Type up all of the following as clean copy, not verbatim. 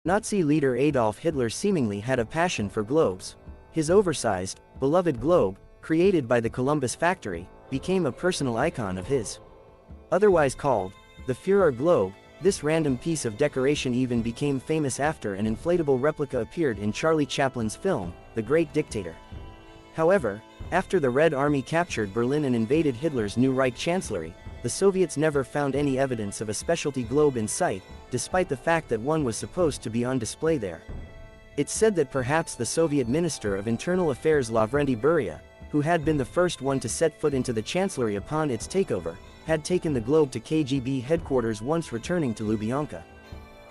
Nazi leader Adolf Hitler seemingly had a passion for globes. His oversized, beloved globe, created by the Columbus factory, became a personal icon of his. Otherwise called the Führer globe, this random piece of decoration even became famous after an inflatable replica appeared in Charlie Chaplin's film, The Great Dictator. However, after the Red Army captured Berlin and invaded Hitler's new Reich Chancellery, the Soviets never found any evidence of a specialty globe in sight, despite the fact that one was supposed to be on display there. It's said that perhaps the Soviet Minister of Internal Affairs Lavrenti Beria, who had been the first one to set foot into the Chancellery upon its takeover, had taken the globe to KGB headquarters once returning to Lubyanka.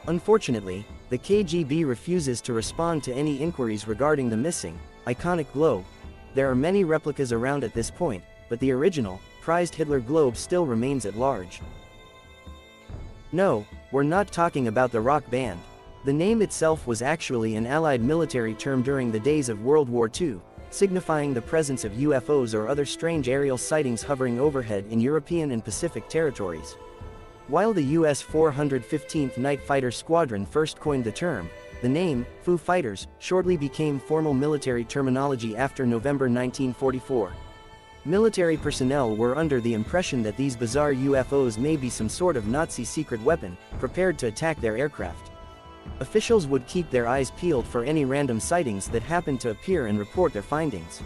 Unfortunately, the KGB refuses to respond to any inquiries regarding the missing, iconic globe. There are many replicas around at this point, but the original, prized Hitler globe still remains at large. No, we're not talking about the rock band. The name itself was actually an Allied military term during the days of World War II, signifying the presence of UFOs or other strange aerial sightings hovering overhead in European and Pacific territories. While the US 415th Night Fighter Squadron first coined the term, the name, Foo Fighters, shortly became formal military terminology after November 1944. Military personnel were under the impression that these bizarre UFOs may be some sort of Nazi secret weapon, prepared to attack their aircraft. Officials would keep their eyes peeled for any random sightings that happened to appear and report their findings.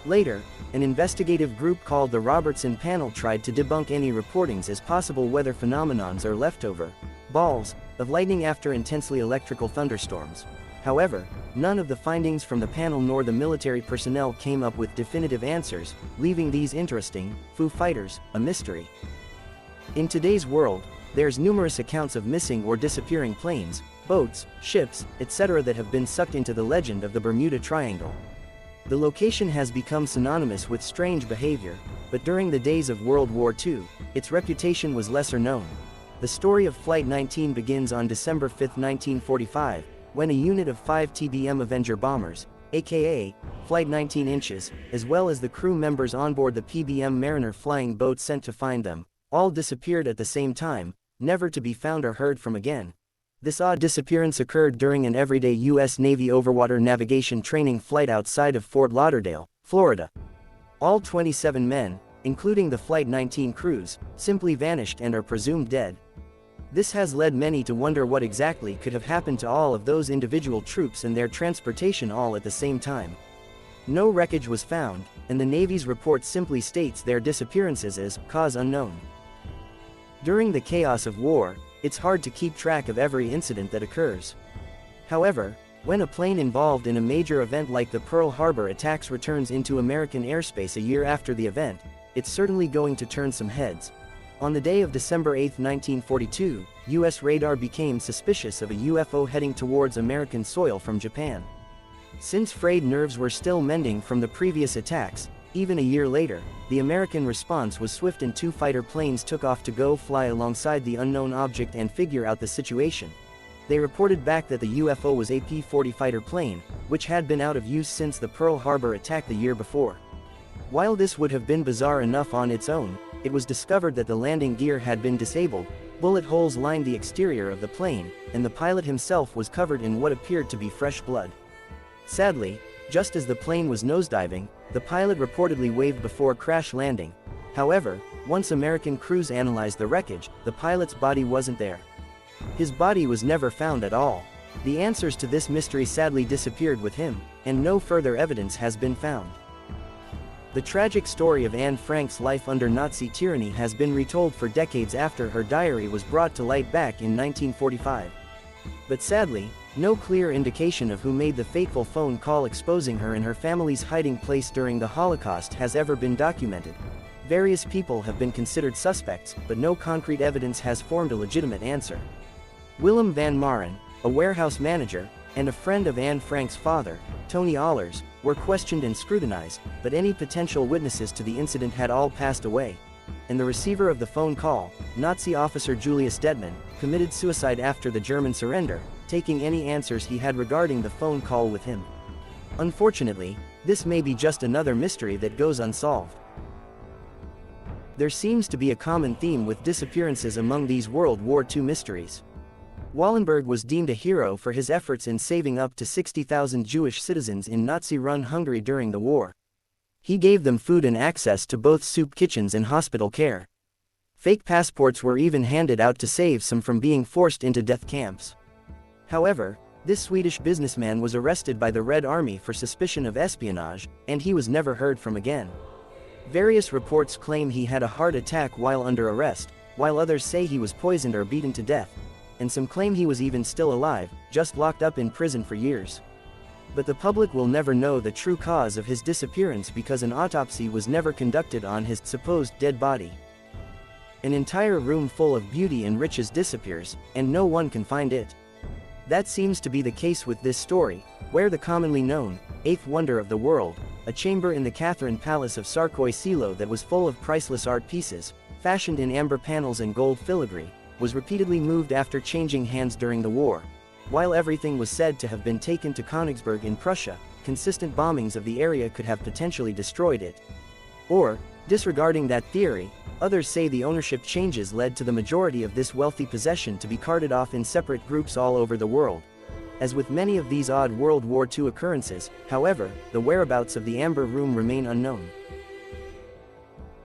Later, an investigative group called the Robertson Panel tried to debunk any reportings as possible weather phenomenons or leftover balls of lightning after intensely electrical thunderstorms. However, none of the findings from the panel nor the military personnel came up with definitive answers, leaving these interesting Foo Fighters a mystery. In today's world, there's numerous accounts of missing or disappearing planes, boats, ships, etc. that have been sucked into the legend of the Bermuda Triangle. The location has become synonymous with strange behavior, but during the days of World War II, its reputation was lesser known. The story of Flight 19 begins on December 5, 1945, when a unit of 5 TBM Avenger bombers, aka Flight 19 Inches, as well as the crew members on board the PBM Mariner flying boat sent to find them, all disappeared at the same time, never to be found or heard from again. This odd disappearance occurred during an everyday U.S. Navy overwater navigation training flight outside of Fort Lauderdale, Florida. All 27 men, including the Flight 19 crews, simply vanished and are presumed dead. This has led many to wonder what exactly could have happened to all of those individual troops and their transportation all at the same time. No wreckage was found, and the Navy's report simply states their disappearances as cause unknown. During the chaos of war, it's hard to keep track of every incident that occurs. However, when a plane involved in a major event like the Pearl Harbor attacks returns into American airspace a year after the event, it's certainly going to turn some heads. On the day of December 8, 1942, U.S. radar became suspicious of a UFO heading towards American soil from Japan. Since frayed nerves were still mending from the previous attacks, even a year later, the American response was swift and 2 fighter planes took off to go fly alongside the unknown object and figure out the situation. They reported back that the UFO was a P-40 fighter plane, which had been out of use since the Pearl Harbor attack the year before. While this would have been bizarre enough on its own, it was discovered that the landing gear had been disabled, bullet holes lined the exterior of the plane, and the pilot himself was covered in what appeared to be fresh blood. Sadly, just as the plane was nosediving, the pilot reportedly waved before crash landing. However, once American crews analyzed the wreckage, the pilot's body wasn't there. His body was never found at all. The answers to this mystery sadly disappeared with him, and no further evidence has been found. The tragic story of Anne Frank's life under Nazi tyranny has been retold for decades after her diary was brought to light back in 1945. But sadly, no clear indication of who made the fateful phone call exposing her and her family's hiding place during the Holocaust has ever been documented. Various people have been considered suspects, but no concrete evidence has formed a legitimate answer. Willem van Maren, a warehouse manager, and a friend of Anne Frank's father, Tony Allers, were questioned and scrutinized, but any potential witnesses to the incident had all passed away. And the receiver of the phone call, Nazi officer Julius Detmann, committed suicide after the German surrender, taking any answers he had regarding the phone call with him. Unfortunately, this may be just another mystery that goes unsolved. There seems to be a common theme with disappearances among these World War II mysteries. Wallenberg was deemed a hero for his efforts in saving up to 60,000 Jewish citizens in Nazi-run Hungary during the war. He gave them food and access to both soup kitchens and hospital care. Fake passports were even handed out to save some from being forced into death camps. However, this Swedish businessman was arrested by the Red Army for suspicion of espionage, and he was never heard from again. Various reports claim he had a heart attack while under arrest, while others say he was poisoned or beaten to death, and some claim he was even still alive, just locked up in prison for years. But the public will never know the true cause of his disappearance because an autopsy was never conducted on his supposed dead body. An entire room full of beauty and riches disappears, and no one can find it. That seems to be the case with this story, where the commonly known, eighth wonder of the world, a chamber in the Catherine Palace of Sarkoy Silo that was full of priceless art pieces, fashioned in amber panels and gold filigree, was repeatedly moved after changing hands during the war. While everything was said to have been taken to Königsberg in Prussia, consistent bombings of the area could have potentially destroyed it. Or, disregarding that theory, others say the ownership changes led to the majority of this wealthy possession to be carted off in separate groups all over the world. As with many of these odd World War II occurrences, however, the whereabouts of the Amber Room remain unknown.